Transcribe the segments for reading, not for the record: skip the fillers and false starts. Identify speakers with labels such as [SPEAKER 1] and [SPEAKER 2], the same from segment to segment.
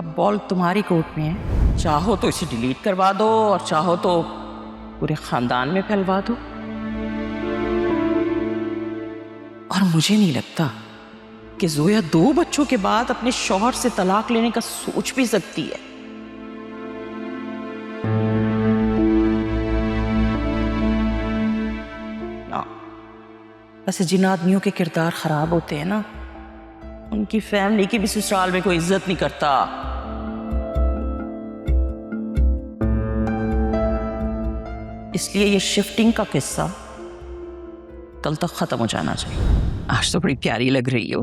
[SPEAKER 1] अब बॉल तुम्हारी कोर्ट में है, चाहो तो इसे डिलीट करवा दो और चाहो तो पूरे खानदान में फैलवा दो। और मुझे नहीं लगता कि जोया 2 बच्चों के बाद अपने शौहर से तलाक लेने का सोच भी सकती है। ना, वैसे जिन आदमियों के किरदार खराब होते हैं ना, उनकी फैमिली की भी ससुराल में कोई इज्जत नहीं करता। इसलिए ये शिफ्टिंग का किस्सा कल तक खत्म हो जाना चाहिए। आज तो बड़ी प्यारी लग रही हो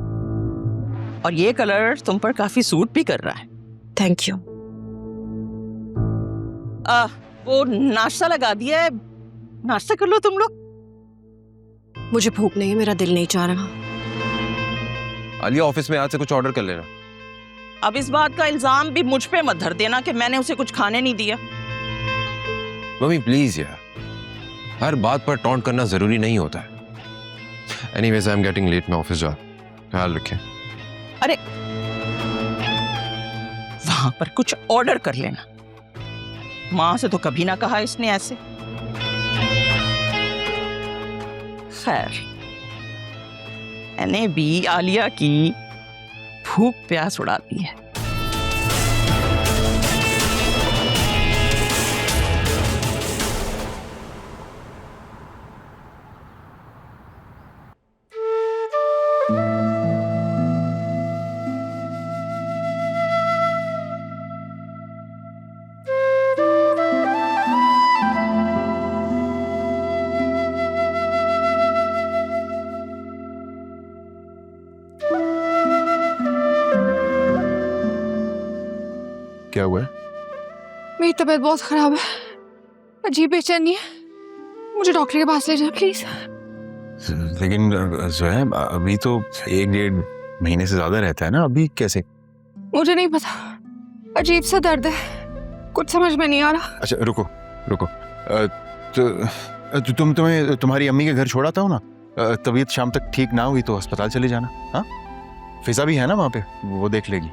[SPEAKER 1] और ये कलर तुम पर काफी सूट भी कर रहा है।
[SPEAKER 2] Thank you.
[SPEAKER 1] वो नाश्ता लगा दिया है, नाश्ता कर लो तुम लोग।
[SPEAKER 2] मुझे भूख नहीं है, मेरा दिल नहीं चाह रहा।
[SPEAKER 3] आलिया ऑफिस में आज से कुछ ऑर्डर कर लेना।
[SPEAKER 1] अब इस बात का इल्जाम भी मुझ पे मत धर देना कि मैंने उसे कुछ खाने नहीं दिया।
[SPEAKER 3] मम्मी प्लीज यार, हर बात पर टॉन्ट करना जरूरी नहीं होता है। Anyways I am getting late, मैं ऑफिस जा, ख्याल रखें।
[SPEAKER 1] अरे वहां पर कुछ ऑर्डर कर लेना। मां से तो कभी ना कहा इसने ऐसे। खैर, मैंने भी आलिया की भूख प्यास उड़ा दी है।
[SPEAKER 3] क्या हुआ है?
[SPEAKER 2] मेरी तबीयत बहुत खराब है, अजीब बेचैनी है, मुझे डॉक्टर के पास ले जाए प्लीज।
[SPEAKER 4] लेकिन जोया, अभी तो 1-1.5 महीने से ज्यादा रहता है ना, अभी कैसे?
[SPEAKER 2] मुझे नहीं पता, अजीब सा दर्द है, कुछ समझ में नहीं आ रहा।
[SPEAKER 4] अच्छा रुको रुको, तो तुम्हारी अम्मी के घर छोड़ा था ना, तबीयत शाम तक ठीक ना हुई तो अस्पताल चले जाना। हाँ, फिजा भी है ना वहां पे, वो देख लेगी।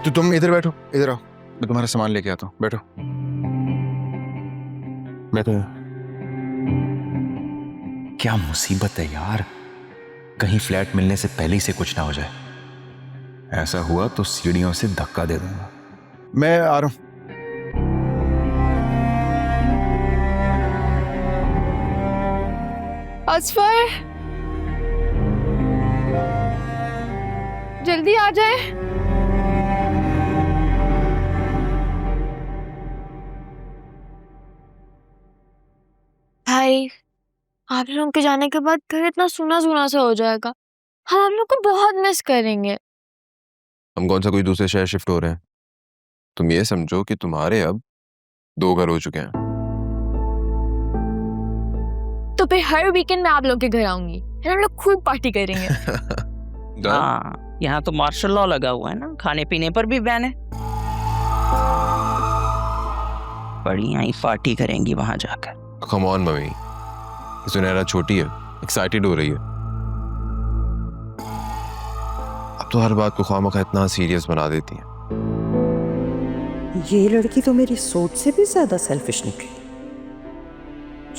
[SPEAKER 4] तो तुम इधर बैठो, इधर आओ, मैं तुम्हारा सामान लेके आता हूँ। बैठो बैठो। क्या मुसीबत है यार, कहीं फ्लैट मिलने से पहले ही से कुछ ना हो जाए। ऐसा हुआ तो सीढ़ियों से धक्का दे दूंगा। मैं आ रहा हूं।
[SPEAKER 2] असफर, जल्दी आ जाए।
[SPEAKER 5] भाई, आप लोगों के जाने के बाद घर इतना सूना सूना सा हो जाएगा। हम आप लोग को बहुत मिस करेंगे।
[SPEAKER 3] हम कौन सा कोई दूसरे शहर शिफ्ट हो रहे हैं? तुम ये समझो कि तुम्हारे अब 2 घर हो चुके हैं।
[SPEAKER 5] तो फिर हर वीकेंड में आप लोग के घर आऊंगी, फिर हम लोग खूब पार्टी करेंगे।
[SPEAKER 1] हाँ, यहाँ तो मार्शल लॉ लगा हुआ है ना, खाने पीने पर भी बैन है। बढ़िया ही पार्टी करेंगी वहां जाकर।
[SPEAKER 3] कम ऑन मम्मी, सुनहरा छोटी है, एक्साइटेड हो रही है। अब तो हर बात को खामखा इतना सीरियस बना देती है।
[SPEAKER 1] ये लड़की तो मेरी सोच से भी ज्यादा सेल्फिश निकली।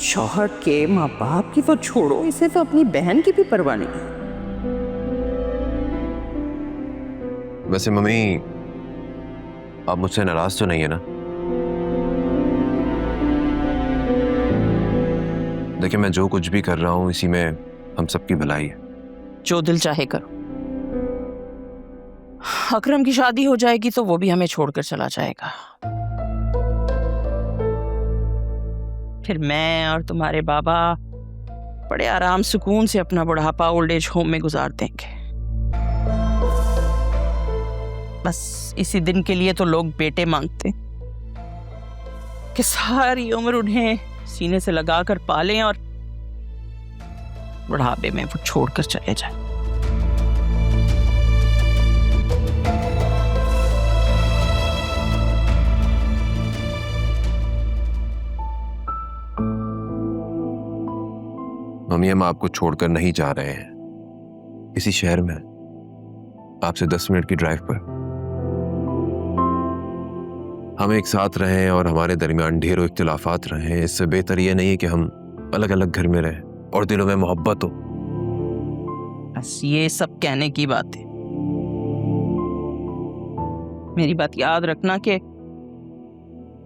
[SPEAKER 1] शौहर के माँ बाप की तो छोड़ो, इसे तो अपनी बहन की भी परवाह नहीं।
[SPEAKER 3] वैसे मम्मी, आप मुझसे नाराज तो नहीं है ना? देखिए, मैं जो कुछ भी कर रहा हूं इसी में हम सबकी भलाई है।
[SPEAKER 1] जो दिल चाहे करो। अकरम की शादी हो जाएगी तो वो भी हमें छोड़कर चला जाएगा। फिर मैं और तुम्हारे बाबा बड़े आराम सुकून से अपना बुढ़ापा ओल्ड एज होम में गुजार देंगे। बस इसी दिन के लिए तो लोग बेटे मांगते कि सारी उम्र उन्हें सीने से लगाकर पालें और बुढ़ापे में वो छोड़कर चले जाएं।
[SPEAKER 3] मम्मी, हम आपको छोड़कर नहीं जा रहे हैं। इसी शहर में आपसे 10 मिनट की ड्राइव पर। हम एक साथ रहें और हमारे दरमियान ढेरों इख्तिलाफात रहें, इससे बेहतर ये नहीं है कि हम अलग अलग घर में रहें और दिलों में मोहब्बत हो।
[SPEAKER 1] बस ये सब कहने की बात है। मेरी बात याद रखना कि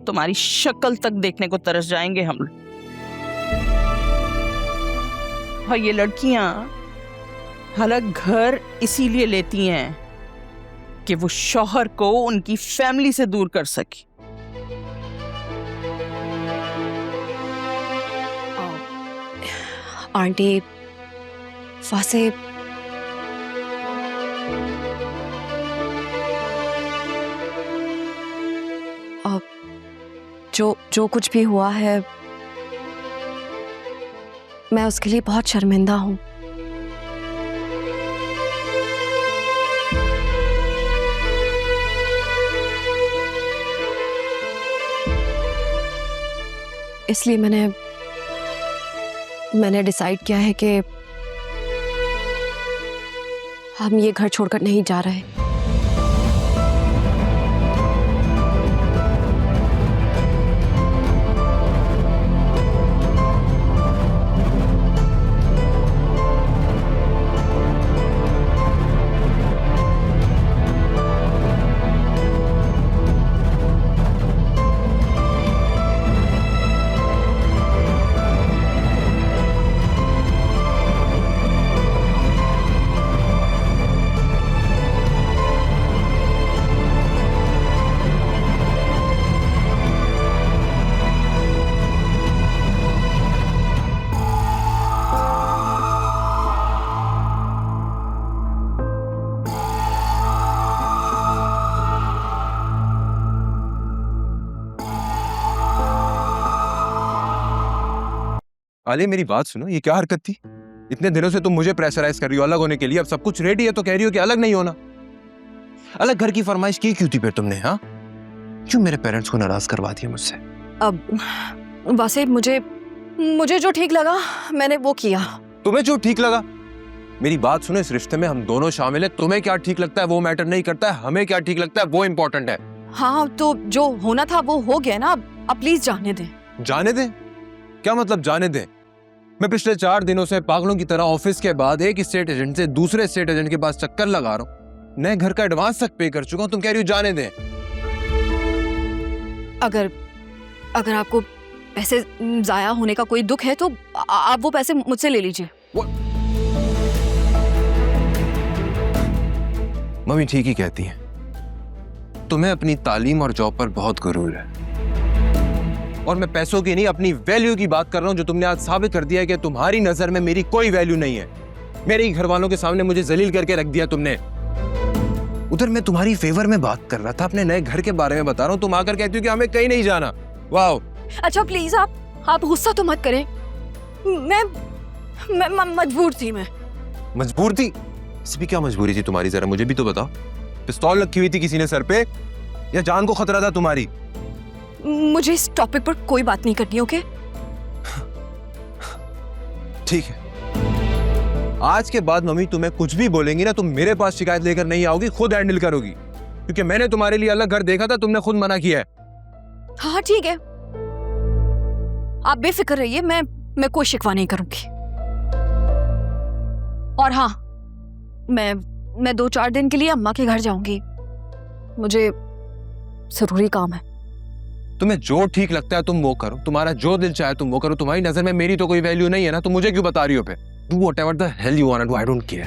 [SPEAKER 1] तुम्हारी शक्ल तक देखने को तरस जाएंगे हम लोग। और ये लड़कियां अलग घर इसीलिए लेती हैं कि वो शौहर को उनकी फैमिली से दूर कर सके।
[SPEAKER 6] आंटी वैसे जो कुछ भी हुआ है मैं उसके लिए बहुत शर्मिंदा हूं। इसलिए मैंने डिसाइड किया है कि हम ये घर छोड़कर नहीं जा रहे।
[SPEAKER 3] आलिया मेरी बात सुनो, ये क्या हरकत थी? इतने दिनों से तुम मुझे प्रेशराइज कर रही हो अलग होने के लिए, अब सब कुछ रेडी है तो कह रही हो कि अलग नहीं होना। अलग घर की फरमाइश की क्यों थी फिर तुमने? हाँ, क्यों मेरे पेरेंट्स को नाराज करवा दिया मुझसे?
[SPEAKER 6] अब वैसे मुझे जो ठीक लगा मैंने वो किया।
[SPEAKER 3] तुम्हें जो ठीक लगा? मेरी बात सुनो, इस रिश्ते में हम दोनों शामिल हैं। तुम्हें क्या ठीक लगता है वो मैटर नहीं करता है, हमें क्या ठीक लगता है वो इम्पोर्टेंट है।
[SPEAKER 6] हाँ तो जो होना था वो हो गया ना, अब प्लीज जाने दें।
[SPEAKER 3] जाने दें? क्या मतलब जाने दें? मैं पिछले 4 दिनों से पागलों की तरह ऑफिस के बाद एक स्टेट एजेंट से दूसरे स्टेट एजेंट के पास चक्कर लगा रहा हूँ, नए घर का एडवांस तक पे कर चुका हूँ, तुम कह रही हो जाने दें?
[SPEAKER 6] अगर आपको पैसे जाया होने का कोई दुख है तो आप वो पैसे मुझसे ले लीजिए।
[SPEAKER 3] मम्मी ठीक ही कहती हैं, तुम्हें अपनी तालीम और जॉब पर बहुत गुरूर है, और मैं पैसों की नहीं अपनी वैल्यू की बात कर रहा हूं, जो तुमने आज साबित कर दिया है कि तुम्हारी नजर में मेरी कोई वैल्यू नहीं है। मेरे ही घर वालों के सामने मुझे जलील करके रख दिया तुमने। उधर मैं तुम्हारी फेवर में बात कर रहा था, अपने नए घर के बारे में बता रहा हूं, तुम आकर कहती हो कि हमें कहीं नहीं जाना। वाह!
[SPEAKER 6] अच्छा प्लीज आप गुस्सा तो मत करें, मैं मजबूर थी। मैं
[SPEAKER 3] मजबूर थी? इसमें क्या मजबूरी थी तुम्हारी, जरा मुझे भी तो बताओ। पिस्तौल रखी हुई थी किसी ने सर पे, या जान को खतरा था तुम्हारी?
[SPEAKER 6] मुझे इस टॉपिक पर कोई बात नहीं करनी, ओके?
[SPEAKER 3] ठीक है, आज के बाद मम्मी तुम्हें कुछ भी बोलेंगी ना, तुम मेरे पास शिकायत लेकर नहीं आओगी, खुद हैंडल करोगी, क्योंकि मैंने तुम्हारे लिए अलग घर देखा था, तुमने खुद मना किया है।
[SPEAKER 6] हाँ ठीक है, आप बेफिक्र रहिए, मैं कोई शिकवा नहीं करूंगी। और हाँ, मैं 2-4 दिन के लिए अम्मा के घर जाऊंगी, मुझे जरूरी काम है।
[SPEAKER 3] तुम्हें जो ठीक लगता है तुम वो करो, तुम्हारा जो दिल चाहे तुम वो करो। तुम्हारी नजर में मेरी तो कोई वैल्यू नहीं है ना, तुम मुझे क्यों बता रही हो? पे do whatever the hell you want to, I don't care.